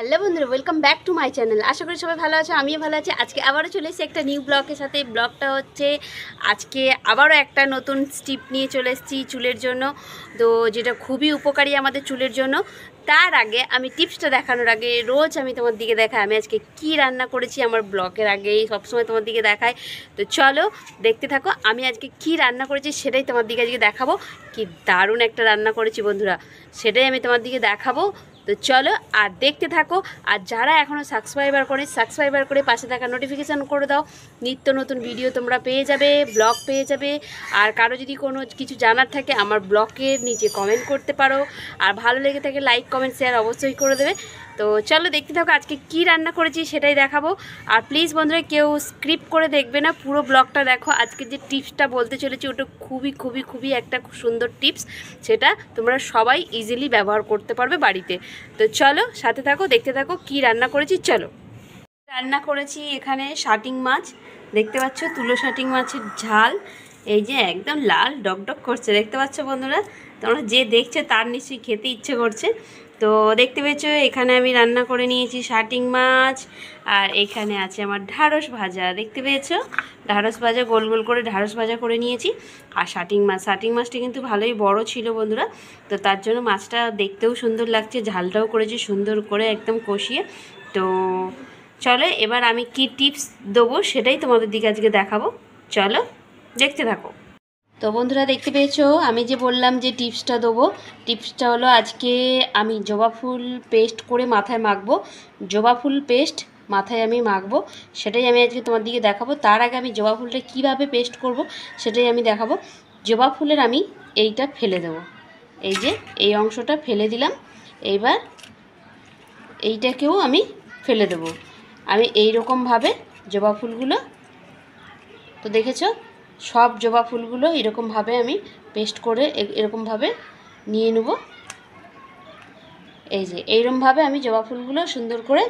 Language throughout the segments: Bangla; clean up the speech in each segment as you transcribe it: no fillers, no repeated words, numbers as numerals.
হ্যালো বন্ধুরা, welcome back to my channel. আশা করি সবাই ভালো আছো, আমিও ভালো আছি। আজকে আবারও চলে এসেছি একটা নিউ ব্লগের সাথে। ব্লগটা হচ্ছে আজকে আবারও একটা নতুন স্টিপ নিয়ে চলে এসেছি চুলের জন্য, তো যেটা খুবই উপকারী আমাদের চুলের জন্য। তার আগে আমি টিপসটা দেখানোর আগে রোজ আমি তোমার দিকে দেখাই আমি আজকে কি রান্না করেছি। আমার ব্লগের আগেই সবসময় তোমার দিকে দেখাই, তো চলো দেখতে থাকো। আমি আজকে কি রান্না করেছি সেটাই তোমার দিকে আজকে দেখাবো। কি দারুণ একটা রান্না করেছি বন্ধুরা, সেটাই আমি তোমার দিকে দেখাবো। তো চলো আর দেখতে থাকো। আর যারা এখনও সাবস্ক্রাইবার করে পাশে থাকা নোটিফিকেশান করে দাও, নিত্য নতুন ভিডিও তোমরা পেয়ে যাবে, ব্লগ পেয়ে যাবে। আর কারো যদি কোনো কিছু জানার থাকে আমার ব্লগের নিচে কমেন্ট করতে পারো। আর ভালো লেগে থাকে লাইক কমেন্ট শেয়ার অবশ্যই করে দেবে। তো চলো দেখতে থাকো আজকে কি রান্না করেছি সেটাই দেখাবো। আর প্লিজ বন্ধুরা কেউ স্ক্রিপ্ট করে দেখবে না, পুরো ব্লগটা দেখো। আজকে যে টিপসটা বলতে চলেছি ওটা খুবই একটা সুন্দর টিপস, সেটা তোমরা সবাই ইজিলি ব্যবহার করতে পারবে বাড়িতে। তো চলো সাথে থাকো, দেখতে থাকো কি রান্না করেছি। চলো, রান্না করেছি এখানে শাটিং মাছ, দেখতে পাচ্ছ তুলো শাটিং মাছের ঝাল। এই যে একদম লাল ডকডক করছে, দেখতে পাচ্ছ বন্ধুরা, তোমরা যে দেখছো তার নিশ্চয়ই খেতে ইচ্ছে করছে। তো দেখতে পেয়েছো এখানে আমি রান্না করে নিয়েছি শাটিং মাছ। আর এখানে আছে আমার ঢ্যাঁড়স ভাজা, দেখতে পেয়েছো ঢ্যাঁড়স ভাজা, গোল গোল করে ঢ্যাঁড়স ভাজা করে নিয়েছি। আর শাটিং মাছটা কিন্তু ভালোই বড় ছিল বন্ধুরা, তো তার জন্য মাছটা দেখতেও সুন্দর লাগছে, ঝালটাও করেছি সুন্দর করে একদম কষিয়ে। তো চলো এবার আমি কি টিপস দেবো সেটাই তোমাদের দিকে আজকে দেখাবো, চলো দেখতে থাকো। তো বন্ধুরা দেখতে পেয়েছো আমি যে বললাম যে টিপসটা দেবো, টিপসটা হলো আজকে আমি জবা ফুল পেস্ট করে মাথায় মাখবো। জবা ফুল পেস্ট মাথায় আমি মাখবো, সেটাই আমি আজকে তোমার দিকে দেখাবো। তার আগে আমি জবা ফুলটা কীভাবে পেস্ট করব সেটাই আমি দেখাবো। জবা ফুলের আমি এইটা ফেলে দেবো, এই যে এই অংশটা ফেলে দিলাম। এইবার এইটাকেও আমি ফেলে দেবো। আমি এই রকমভাবে জবা ফুলগুলো, তো দেখেছো সব জবা ফুলগুলো এরকমভাবে আমি পেস্ট করে এরকমভাবে নিয়ে নেব। এই যে এইরকমভাবে আমি জবা ফুলগুলো সুন্দর করে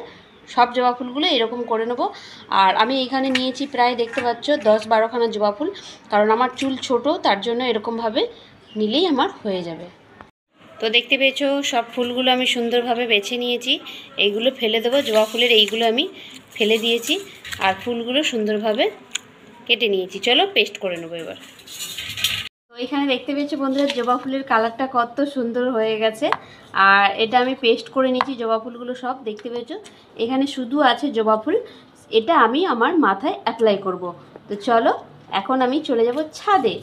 সব জবা ফুলগুলো এরকম করে নেব। আর আমি এখানে নিয়েছি প্রায় দেখতে পাচ্ছ 10-12খানা জবা ফুল, কারণ আমার চুল ছোট, তার জন্য এরকমভাবে নিলেই আমার হয়ে যাবে। তো দেখতে পেয়েছো সব ফুলগুলো আমি সুন্দরভাবে বেছে নিয়েছি, এইগুলো ফেলে দেবো। জবা ফুলের এইগুলো আমি ফেলে দিয়েছি আর ফুলগুলো সুন্দরভাবে কেটে নিয়েছি। চলো পেস্ট করে নেবো এবার। তো এখানে দেখতে পেয়েছো বন্ধুরা জবা ফুলের কালারটা কত সুন্দর হয়ে গেছে। আর এটা আমি পেস্ট করে নিয়েছি জবা ফুলগুলো সব, দেখতে পেয়েছো এখানে শুধু আছে জবা ফুল। এটা আমি আমার মাথায় অ্যাপ্লাই করব। তো চলো এখন আমি চলে যাব ছাদে।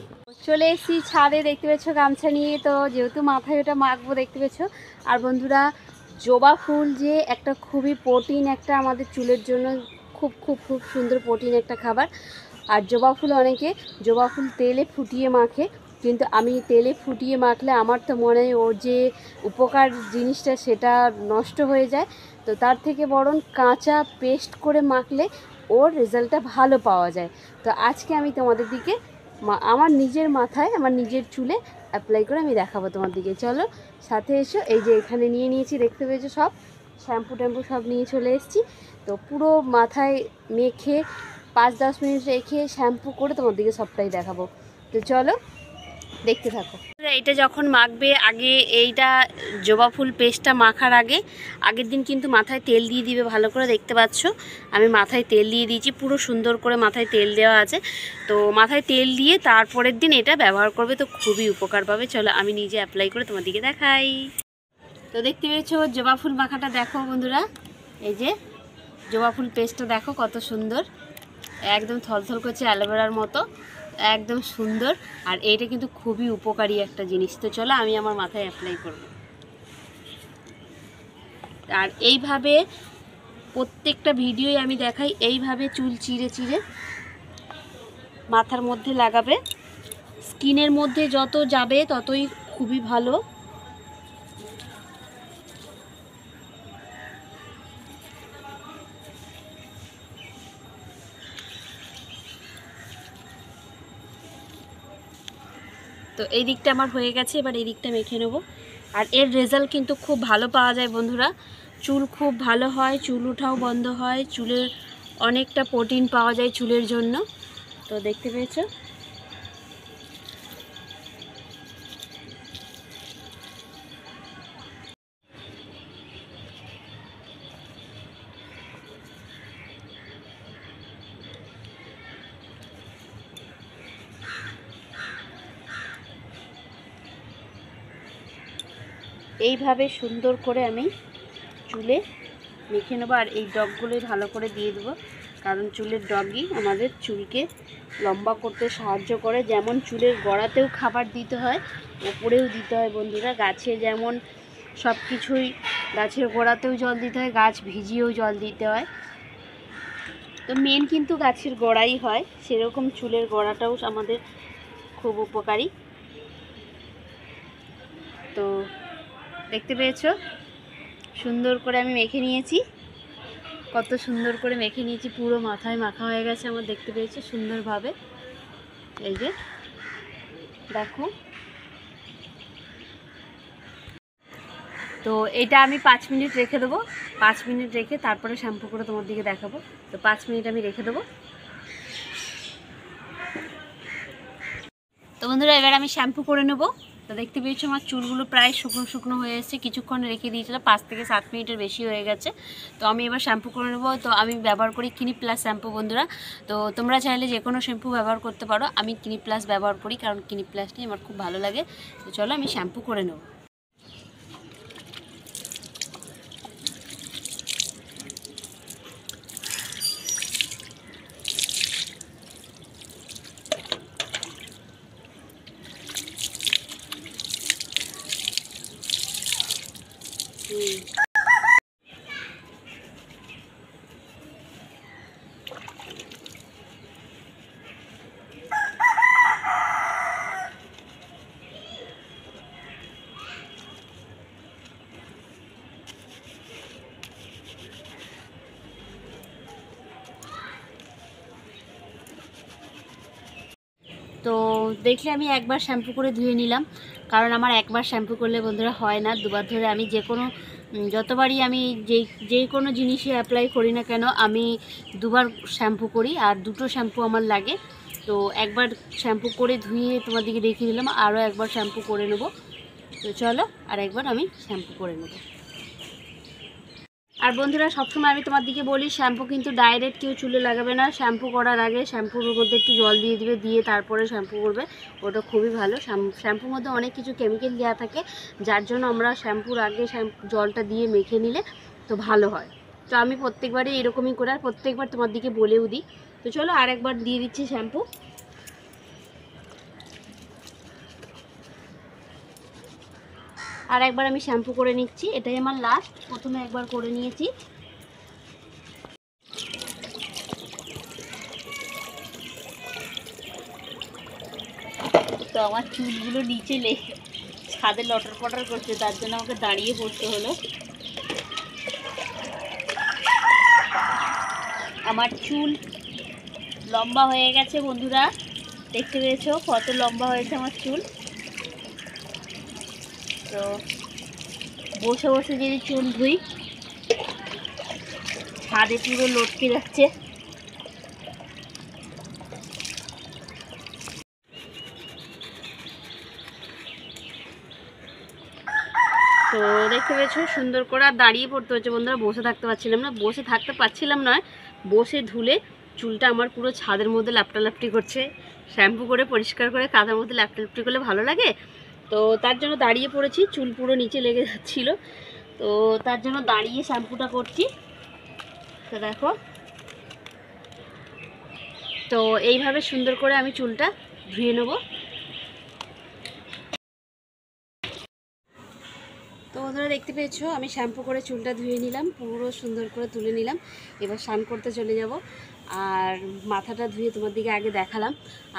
চলে এসেছি ছাদে, দেখতে পেয়েছো গামছা নিয়ে। তো যেহেতু মাথায় ওটা মাখবো দেখতে পেয়েছো। আর বন্ধুরা জবা ফুল যে একটা খুবই প্রোটিন, একটা আমাদের চুলের জন্য খুব সুন্দর প্রোটিন একটা খাবার। আর জবা ফুল অনেকে জবা ফুল তেলে ফুটিয়ে মাখে, কিন্তু আমি তেলে ফুটিয়ে মাখলে আমার তো মনে হয় ওর যে উপকার জিনিসটা সেটা নষ্ট হয়ে যায়। তো তার থেকে বরং কাঁচা পেস্ট করে মাখলে ওর রেজাল্টটা ভালো পাওয়া যায়। তো আজকে আমি তোমাদের দিকে আমার নিজের মাথায় আমার নিজের চুলে অ্যাপ্লাই করে আমি দেখাবো তোমার দিকে। চলো সাথে এসো। এই যে এখানে নিয়ে নিয়েছি, দেখতে পেয়েছো সব শ্যাম্পু ট্যাম্পু সব নিয়ে চলে এসেছি। তো পুরো মাথায় মেখে 5-10 মিনিট রেখে শ্যাম্পু করে তোমার দিকে সবটাই দেখাবো। তো চলো দেখতে থাকো। এইটা যখন মাখবে আগে এইটা জবা ফুল পেস্টটা মাখার আগের দিন কিন্তু মাথায় তেল দিয়ে দিবে ভালো করে, দেখতে পাচ্ছ আমি মাথায় তেল দিয়ে দিয়েছি, পুরো সুন্দর করে মাথায় তেল দেওয়া আছে। তো মাথায় তেল দিয়ে তারপরের দিন এটা ব্যবহার করবে, তো খুবই উপকার পাবে। চলো আমি নিজে অ্যাপ্লাই করে তোমার দিকে দেখাই। তো দেখতে পেয়েছো জবা ফুল মাখাটা দেখো বন্ধুরা, এই যে জবা ফুল পেস্টটা দেখো কত সুন্দর, একদম থলথল করছে অ্যালোভেরার মতো, একদম সুন্দর। আর এইটা কিন্তু খুবই উপকারী একটা জিনিস। তো চলো আমি আমার মাথায় অ্যাপ্লাই করব। আর এইভাবে প্রত্যেকটা ভিডিওয় আমি দেখাই, এইভাবে চুল চিরে চিরে মাথার মধ্যে লাগাবে, স্কিনের মধ্যে যত যাবে ততই খুবই ভালো। তো এই দিকটা আমার হয়ে গেছে, এবার এই দিকটা মেখে নেব। আর এর রেজাল্ট কিন্তু খুব ভালো পাওয়া যায় বন্ধুরা, চুল খুব ভালো হয়, চুল ওঠাও বন্ধ হয়, চুলের অনেকটা প্রোটিন পাওয়া যায় চুলের জন্য। তো দেখতে পেয়েছো এইভাবে সুন্দর করে আমি চুলে মেখে নেবো। আর এই ডগগুলোই ভালো করে দিয়ে দেবো, কারণ চুলের ডগই আমাদের চুলকে লম্বা করতে সাহায্য করে। যেমন চুলের গোড়াতেও খাবার দিতে হয়, ওপরেও দিতে হয় বন্ধুরা। গাছে যেমন সব কিছুই, গাছের গোড়াতেও জল দিতে হয়, গাছ ভিজিয়েও জল দিতে হয়। তো মেন কিন্তু গাছের গোড়াই হয়, সেরকম চুলের গোড়াটাও আমাদের খুব উপকারী। তো দেখতে পেয়েছো সুন্দর করে আমি মেখে নিয়েছি, কত সুন্দর করে মেখে নিয়েছি, পুরো মাথায় মাখা হয়ে গেছে আমার, দেখতে পেয়েছো সুন্দরভাবে। এই যে দেখো, তো এটা আমি 5 মিনিট রেখে দেবো। 5 মিনিট রেখে তারপরে শ্যাম্পু করে তোমার দিকে দেখাবো। তো 5 মিনিট আমি রেখে দেবো। তো বন্ধুরা এবার আমি শ্যাম্পু করে নেব। তো দেখতে পেয়েছো আমার চুলগুলো প্রায় শুকনো শুকনো হয়ে এসেছে, কিছুক্ষণ রেখে দিয়েছিলাম, 5 থেকে 7 মিনিটের বেশি হয়ে গেছে। তো আমি এবার শ্যাম্পু করে নেব। তো আমি ব্যবহার করি ক্লিনিক প্লাস শ্যাম্পু বন্ধুরা। তো তোমরা চাইলে যে কোনো শ্যাম্পু ব্যবহার করতে পারো, আমি ক্লিনিক প্লাস ব্যবহার করি কারণ ক্লিনিক প্লাসটাই আমার খুব ভালো লাগে। তো চলো আমি শ্যাম্পু করে নেব। তো দেখলে আমি একবার শ্যাম্পু করে ধুয়ে নিলাম, কারণ আমার একবার শ্যাম্পু করলে বন্ধুরা হয় না, দুবার ধরে আমি যে কোনো যতবারই আমি যে কোনো জিনিসই অ্যাপ্লাই করি না কেন আমি দুবার শ্যাম্পু করি, আর দুটো শ্যাম্পু আমার লাগে। তো একবার শ্যাম্পু করে ধুয়ে তোমার দিকে দেখিয়ে দিলাম, আরও একবার শ্যাম্পু করে নেব। তো চলো আর একবার আমি শ্যাম্পু করে নেব। আর বন্ধুরা সবসময় আমি তোমার দিকে বলি, শ্যাম্পু কিন্তু ডাইরেক্ট কেউ চুলে লাগাবে না। শ্যাম্পু করার আগে শ্যাম্পুর মধ্যে একটু জল দিয়ে দিবে, দিয়ে তারপরে শ্যাম্পু করবে, ওটা খুবই ভালো। শ্যাম্পুর মধ্যে অনেক কিছু কেমিক্যাল দেওয়া থাকে, যার জন্য আমরা শ্যাম্পুর আগে জলটা দিয়ে মেখে নিলে তো ভালো হয়। তো আমি প্রত্যেকবারই এরকমই করে, আর প্রত্যেকবার তোমার দিকে বলেও দিই। তো চলো আর একবার দিয়ে দিচ্ছি শ্যাম্পু। আর একবার আমি শ্যাম্পু করে নিচ্ছি, এটাই আমার লাস্ট, প্রথমে একবার করে নিয়েছি। তো আমার চুলগুলো নিচে ছাদে লটর পটর করছে, তার জন্য আমাকে দাঁড়িয়ে পড়তে হলো। আমার চুল লম্বা হয়ে গেছে বন্ধুরা, দেখতে পেয়েছো কত লম্বা হয়েছে আমার চুল। তো বসে বসে যদি চুল ধুই, ছাদে পুরো লটকে যাচ্ছে। তো দেখতে পেয়েছো সুন্দর করে, আর দাঁড়িয়ে পড়তে হচ্ছে বন্ধুরা, বসে থাকতে পারছিলাম না। বসে থাকতে পারছিলাম নয়, বসে ধুলে চুলটা আমার পুরো ছাদের মধ্যে ল্যাপটালাপটি করছে। শ্যাম্পু করে পরিষ্কার করে কাঁধার মধ্যে ল্যাপটালাপটি করলে ভালো লাগে, তো তার জন্য দাঁড়িয়ে পড়েছি, চুল পুরো নিচে লেগে যাচ্ছিল, তো তার জন্য দাঁড়িয়ে শ্যাম্পুটা করছি। তো দেখো, তো এইভাবে সুন্দর করে আমি চুলটা ধুয়ে নেবো। তো বন্ধুরা দেখতে পেয়েছো আমি শ্যাম্পু করে চুলটা ধুয়ে নিলাম, পুরো সুন্দর করে তুলে নিলাম। এবার স্নান করতে চলে যাব, আর মাথাটা ধুয়ে তোমার দিকে আগে দেখালাম।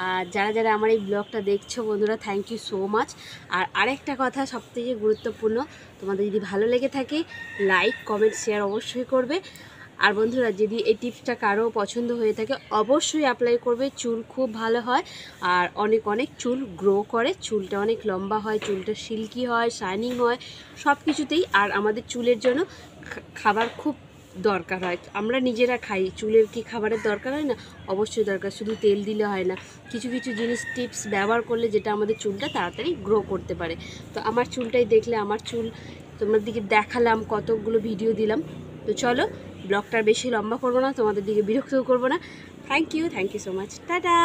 আর যারা যারা আমার এই ব্লগটা দেখছো বন্ধুরা, থ্যাংক ইউ সো মাচ। আর আরেকটা কথা সবথেকে গুরুত্বপূর্ণ, তোমাদের যদি ভালো লেগে থাকে লাইক কমেন্ট শেয়ার অবশ্যই করবে। আর বন্ধুরা যদি এই টিপসটা কারো পছন্দ হয়ে থাকে অবশ্যই অ্যাপ্লাই করবে, চুল খুব ভালো হয়, আর অনেক অনেক চুল গ্রো করে, চুলটা অনেক লম্বা হয়, চুলটা সিল্কি হয়, শাইনিং হয়, সব কিছুতেই। আর আমাদের চুলের জন্য খাবার খুব দরকার হয়, আমরা নিজেরা খাই, চুলের কি খাবারের দরকার হয় না? অবশ্যই দরকার, শুধু তেল দিলে হয় না, কিছু কিছু জিনিস টিপস ব্যবহার করলে যেটা আমাদের চুলটা তাড়াতাড়ি গ্রো করতে পারে। তো আমার চুলটাই দেখলে, আমার চুল তোমার দিকে দেখালাম, কতগুলো ভিডিও দিলাম। তো চলো ব্লগটা বেশি লম্বা করবো না, তোমাদের দিকে বিরক্তও করবো না। Thank you so much, tata.